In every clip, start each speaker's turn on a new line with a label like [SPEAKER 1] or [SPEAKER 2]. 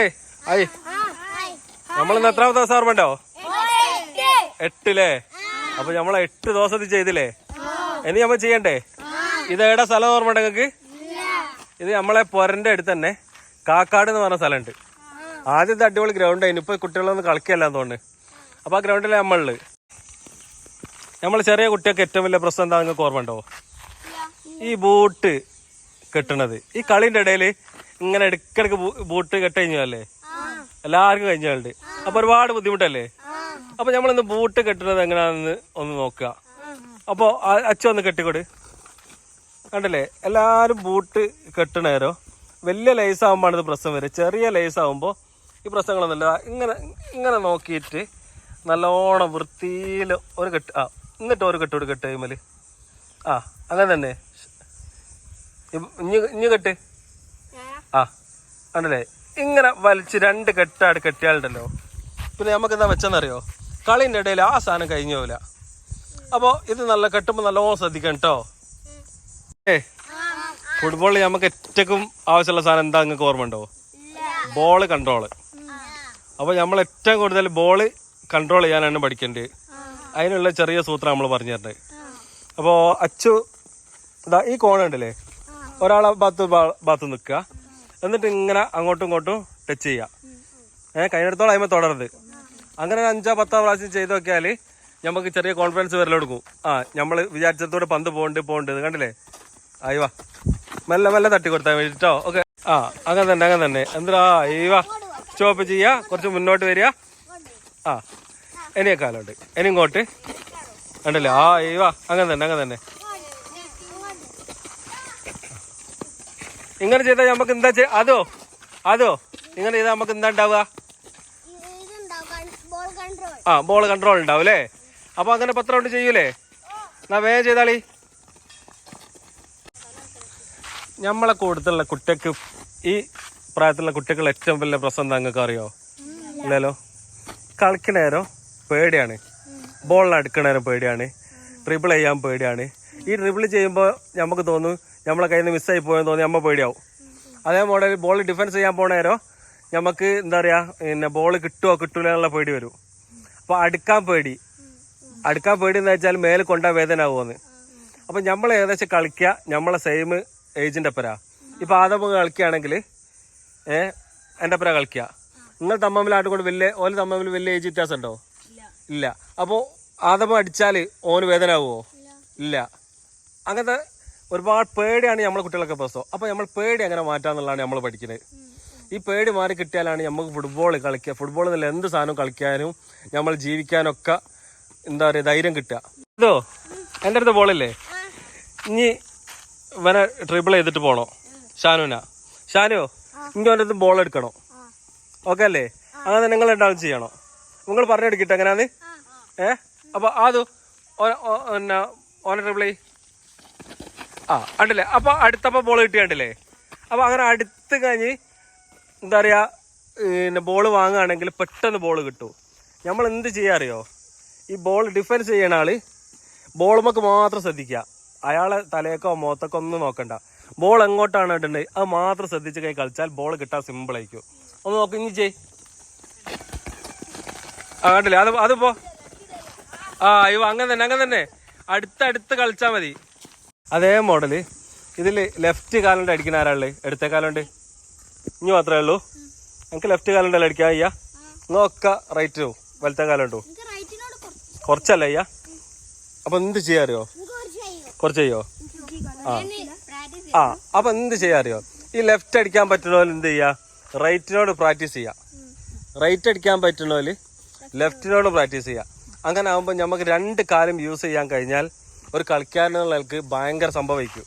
[SPEAKER 1] ആയി നമ്മളിന്ന് എത്രാമത്തെ ദിവസം ഓർമ്മണ്ടോ? 8 അപ്പൊ നമ്മളെ 8 ദിവസത്തിൽ ചെയ്തില്ലേ? ഇനി നമ്മൾ ചെയ്യണ്ടേ? ഇതേടെ സ്ഥലം ഓർമ്മ നിങ്ങൾക്ക്? ഇത് നമ്മളെ പൊരന്റെ അടുത്ത് തന്നെ കാക്കാട് എന്ന് പറഞ്ഞ സ്ഥലമുണ്ട്. ആദ്യത്തെ അടിപൊളി ഗ്രൗണ്ട് ആയിരുന്നു. ഇപ്പൊ കുട്ടികളൊന്നും കളിക്കല്ലാന്ന് തോന്നുന്നു. അപ്പൊ ആ ഗ്രൗണ്ടിലെ നമ്മൾ ചെറിയ കുട്ടിയൊക്കെ ഏറ്റവും വലിയ പ്രശ്നം എന്താ നിങ്ങൾക്ക് ഓർമ്മ ഉണ്ടോ? ഈ ബൂട്ട് കെട്ടണത്. ഈ കളിന്റെ ഇടയിൽ ഇങ്ങനെ ഇടയ്ക്കിടയ്ക്ക് ബൂട്ട് കെട്ട് കഴിഞ്ഞല്ലേ? എല്ലാവർക്കും കഴിഞ്ഞുണ്ട്. അപ്പൊ ഒരുപാട് ബുദ്ധിമുട്ടല്ലേ? അപ്പൊ നമ്മളിന്ന് ബൂട്ട് കെട്ടുന്നത് എങ്ങനെയാണെന്ന് ഒന്ന് നോക്കുക. അപ്പൊ അച്ഛൻ ഒന്ന് കെട്ടിക്കൊട്. കണ്ടല്ലേ, എല്ലാരും ബൂട്ട് കെട്ടണേരോ വലിയ ലേസ് ആകുമ്പോഴാണ് ഇത് പ്രശ്നം വരും. ചെറിയ ലേസ് ആകുമ്പോൾ ഈ പ്രശ്നങ്ങളൊന്നുമില്ല. ഇങ്ങനെ നോക്കിയിട്ട് നല്ലോണം വൃത്തിയിൽ ഒരു കെട്ട്, എന്നിട്ട് ഒരു കെട്ട് കെട്ട് കഴിയുമ്പോൾ അങ്ങനെ തന്നെ ഇഞ്ഞ് കെട്ട്. കണ്ടല്ലേ, ഇങ്ങനെ വലിച്ച് 2 കെട്ടാട് കെട്ടിയാലുണ്ടല്ലോ പിന്നെ നമുക്ക് എന്താ വെച്ചെന്നറിയോ? കളിൻ്റെ ഇടയിൽ ആ സാധനം കഴിഞ്ഞു പോവില്ല. അപ്പോൾ ഇത് നല്ല കെട്ടുമ്പോൾ നല്ലോണം ശ്രദ്ധിക്കണം കേട്ടോ. ഫുട്ബോളിൽ നമുക്ക് ഏറ്റവും ആവശ്യമുള്ള സാധനം എന്താ നിങ്ങൾക്ക് ഓർമ്മ ഉണ്ടോ? Ball control. അപ്പോൾ നമ്മൾ ഏറ്റവും കൂടുതൽ ബോള് കൺട്രോൾ ചെയ്യാനാണ് പഠിക്കേണ്ടത്. അതിനുള്ള ചെറിയ സൂത്രം നമ്മൾ പറഞ്ഞു തരുന്നത്. അപ്പോൾ അച്ചു ഇതാ ഈ കോണുണ്ടല്ലേ, ഒരാളെ ഭാഗത്ത് നിൽക്കുക, എന്നിട്ട് ഇങ്ങനെ അങ്ങോട്ടും ഇങ്ങോട്ടും ടച്ച് ചെയ്യുക. കഴിഞ്ഞിടത്തോളം അതിന്മേൽ തുടരുത്. അങ്ങനെ 5-10 പ്രാവശ്യം ചെയ്ത് നോക്കിയാൽ നമുക്ക് ചെറിയ കോൺഫിഡൻസ് വരലെടുക്കും. നമ്മൾ വിചാരിച്ചതോടെ പന്ത് പോകണ്ട് കണ്ടില്ലേ? അയ്യവാ മെല്ലെ മെല്ലെ തട്ടി കൊടുത്താൽ വേണ്ടിട്ടോ. ഓക്കെ, അങ്ങനെ തന്നെ എന്താ അയ്യവാ സ്റ്റോപ്പ് ചെയ്യുക, കുറച്ച് മുന്നോട്ട് വരിക. ഇനിയൊക്കെ കാലുണ്ട്, ഇനി ഇങ്ങോട്ട് കണ്ടില്ലേ? അയ്യവാ അങ്ങനെ തന്നെ ഇങ്ങനെ ചെയ്താൽ നമുക്ക് എന്താ അതോ ഇങ്ങനെ ചെയ്താൽ നമുക്ക് എന്താ ഉണ്ടാവുക? ബോൾ കൺട്രോൾ ഉണ്ടാവും അല്ലേ? അപ്പൊ അങ്ങനെ 10 റൗണ്ട് ചെയ്യൂലേ? എന്നാ വേഗം ചെയ്താളി. നമ്മളെ കൂടുതലുള്ള കുട്ടിക്ക്, ഈ പ്രായത്തിലുള്ള കുട്ടികൾ ഏറ്റവും വലിയ പ്രശ്നം എന്താ നിങ്ങൾക്ക് അറിയോ? ഇല്ലല്ലോ. കളിക്കണേരം പേടിയാണ്, ബോളിനടുക്കണേരം പേടിയാണ്, ട്രിബിൾ ചെയ്യാൻ പേടിയാണ്. ഈ ട്രിബിൾ ചെയ്യുമ്പോൾ നമുക്ക് തോന്നും നമ്മളെ കയ്യിൽ നിന്ന് മിസ്സായി പോയെന്ന് തോന്നി നമ്മൾ പേടിയാവും. അതേ മോഡൽ ബോൾ ഡിഫൻസ് ചെയ്യാൻ പോണേരോ നമുക്ക് എന്താ പറയുക, പിന്നെ ബോൾ കിട്ടുമോ കിട്ടൂല എന്നുള്ള പേടി വരും. അപ്പോൾ അടുക്കാൻ പേടി എന്ന് വെച്ചാൽ മേലെ കൊണ്ടാ വേദന ആവുമെന്ന്. അപ്പം നമ്മൾ ഏകദേശം കളിക്കുക നമ്മളെ സെയിം ഏജിൻ്റെ അപ്പരാ. ഇപ്പം ആദമ കളിക്കുകയാണെങ്കിൽ എൻ്റെ അപ്പരാ കളിക്കുക. നിങ്ങൾ തമ്മിലായിട്ട് കൊണ്ട് ഓല് തമ്മിൽ വലിയ ഏജ് വ്യത്യാസം ഉണ്ടോ? ഇല്ല. അപ്പോൾ ആദമ അടിച്ചാൽ ഓന് വേദന ആവുമോ? ഇല്ല. അങ്ങനത്തെ ഒരുപാട് പേടിയാണ് നമ്മളെ കുട്ടികളൊക്കെ പ്രശ്നം. അപ്പോൾ നമ്മൾ പേടി അങ്ങനെ മാറ്റാന്നുള്ളതാണ് നമ്മൾ പഠിക്കുന്നത്. ഈ പേടി മാറി കിട്ടിയാലാണ് നമുക്ക് ഫുട്ബോൾ കളിക്കുക. ഫുട്ബോൾ എന്നല്ല എന്ത് സാധനവും കളിക്കാനും നമ്മൾ ജീവിക്കാനൊക്കെ എന്താ പറയുക ധൈര്യം കിട്ടുക. ഇതോ എൻ്റെ അടുത്ത് ബോളില്ലേ, ഇനി ഇവനെ ട്രിബിൾ ചെയ്തിട്ട് പോകണോ? ഷാനുവോ ഇനി അവൻ്റെ അടുത്ത് ബോൾ എടുക്കണോ? ഓക്കെ അല്ലേ? അങ്ങനെ നിങ്ങൾ രണ്ടാളും ചെയ്യണോ? നിങ്ങൾ പറഞ്ഞെടുക്കട്ടെ എങ്ങനെയാന്ന്. അപ്പോൾ പിന്നെ ഓനെ ട്രിബിൾ ഉണ്ടല്ലേ? അപ്പോൾ അടുത്തപ്പോൾ ബോൾ കിട്ടിയാണ്ടല്ലേ? അപ്പോൾ അങ്ങനെ അടുത്ത് കഴിഞ്ഞ് എന്താ പറയുക, പിന്നെ ബോൾ വാങ്ങുകയാണെങ്കിൽ പെട്ടെന്ന് ബോൾ കിട്ടും. നമ്മൾ എന്ത് ചെയ്യാൻ അറിയോ? ഈ ബോൾ ഡിഫൻസ് ചെയ്യണ ആള് ബോളുമൊക്കെ മാത്രം ശ്രദ്ധിക്കുക. അയാളെ തലയൊക്കോ മുഖത്തൊക്കെ ഒന്നും നോക്കണ്ട. ബോൾ എങ്ങോട്ടാണ് ഇടേണ്ടത് അത് മാത്രം ശ്രദ്ധിച്ച് കൈ കളിച്ചാൽ ബോൾ കിട്ടാൻ സിമ്പിൾ ആയിരിക്കും. ഒന്ന് നോക്കി ഇനി കണ്ടില്ലേ? അതിപ്പോ അയ്യോ അങ്ങനെ തന്നെ അടുത്ത് കളിച്ചാൽ മതി. അതേ മോഡല് ഇതിൽ ലെഫ്റ്റ് കാലുണ്ട് അടിക്കുന്ന ആരാള്? എടുത്ത കാലുണ്ട് ഇനി മാത്രമേ ഉള്ളൂ. എനിക്ക് ലെഫ്റ്റ് കാലുണ്ടല്ലോ അടിക്കാൻ അയ്യാ. നോക്ക റൈറ്റ് വലത്തെ കാലുണ്ടോ? കുറച്ചല്ല അയ്യാ. അപ്പൊ എന്ത് ചെയ്യാറിയോ? കുറച്ച് ചെയ്യോ? അപ്പൊ എന്ത് ചെയ്യാറിയോ? ഈ ലെഫ്റ്റ് അടിക്കാൻ പറ്റുന്നവര് എന്ത് ചെയ്യാ? റൈറ്റിനോട് പ്രാക്ടീസ് ചെയ്യാം. റൈറ്റ് അടിക്കാൻ പറ്റുന്നവര് ലെഫ്റ്റിനോട് പ്രാക്ടീസ് ചെയ്യാം. അങ്ങനെ ആകുമ്പോൾ നമുക്ക് 2 കാലും യൂസ് ചെയ്യാൻ കഴിഞ്ഞാൽ ഒരു കളിക്കാരനുള്ളവർക്ക് ഭയങ്കര സംഭവിക്കും.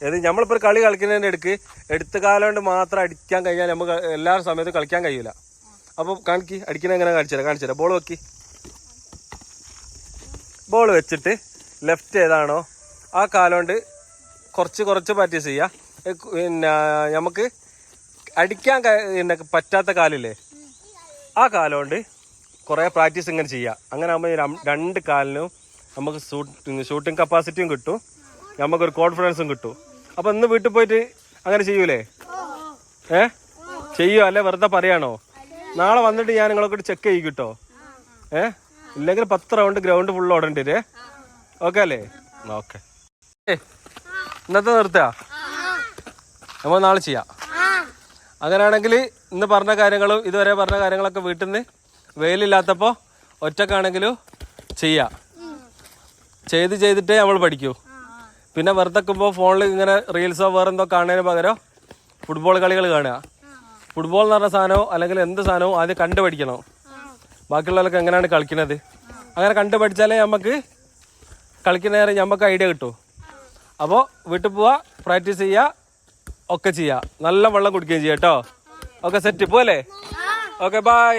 [SPEAKER 1] അതായത് നമ്മളിപ്പോൾ ഒരു കളി കളിക്കുന്നതിൻ്റെ എടുത്ത കാലം കൊണ്ട് മാത്രം അടിക്കാൻ കഴിഞ്ഞാൽ നമുക്ക് എല്ലാ സമയത്തും കളിക്കാൻ കഴിയില്ല. അപ്പോൾ അടിക്കുന്നത് എങ്ങനെ കാണിച്ചുതരാം. ബോൾ വെക്കി, ബോൾ വെച്ചിട്ട് ലെഫ്റ്റ് ഏതാണോ ആ കാലുകൊണ്ട് കുറച്ച് പ്രാക്ടീസ് ചെയ്യുക. പിന്നെ നമുക്ക് അടിക്കാൻ പറ്റാത്ത കാലില്ലേ ആ കാലുകൊണ്ട് കുറേ പ്രാക്ടീസ് ഇങ്ങനെ ചെയ്യുക. അങ്ങനെ ആകുമ്പോൾ 2 കാലിനും നമുക്ക് ഷൂട്ടിങ് കപ്പാസിറ്റിയും കിട്ടും, നമുക്കൊരു കോൺഫിഡൻസും കിട്ടും. അപ്പോൾ ഇന്ന് വീട്ടിൽ പോയിട്ട് അങ്ങനെ ചെയ്യൂലേ? ചെയ്യോ അല്ലെ വെറുതെ പറയാണോ? നാളെ വന്നിട്ട് ഞാൻ നിങ്ങളെ ചെക്ക് ചെയ്യും കിട്ടോ. ഇല്ലെങ്കിൽ 10 റൗണ്ട് ഗ്രൗണ്ട് ഫുള്ള് ഓടേണ്ടി വരേ. ഓക്കെ അല്ലേ? ഓക്കെ. ഇന്നത്തെ നിർത്തുക, നമ്മൾ നാളെ ചെയ്യാം. അങ്ങനെയാണെങ്കിൽ ഇന്ന് പറഞ്ഞ കാര്യങ്ങളും ഇതുവരെ പറഞ്ഞ കാര്യങ്ങളൊക്കെ വീട്ടിൽ നിന്ന് വെയിലില്ലാത്തപ്പോൾ ഒറ്റക്കാണെങ്കിലും ചെയ്യാം. ചെയ്തിട്ടേ നമ്മൾ പഠിക്കൂ. പിന്നെ വെറുതെ വെക്കുമ്പോൾ ഫോണിൽ ഇങ്ങനെ റീൽസോ വേറെന്തോ കാണുന്നതിന് പകരം ഫുട്ബോൾ കളികൾ കാണുക. ഫുട്ബോൾ എന്ന് പറഞ്ഞ സാധനമോ അല്ലെങ്കിൽ എന്ത് സാധനവും ആദ്യം കണ്ടു പഠിക്കണം. ബാക്കിയുള്ളവരൊക്കെ എങ്ങനെയാണ് കളിക്കുന്നത് അങ്ങനെ കണ്ടു പഠിച്ചാലേ നമുക്ക് കളിക്കുന്ന നേരം നമുക്ക് ഐഡിയ കിട്ടും. അപ്പോൾ വീട്ടിൽ പോവുക, പ്രാക്ടീസ് ചെയ്യുക, ഒക്കെ ചെയ്യുക. നല്ല വെള്ളം കുടിക്കുകയും ചെയ്യാം കേട്ടോ. ഓക്കെ, സെറ്റ് പോലെ. Okay, by.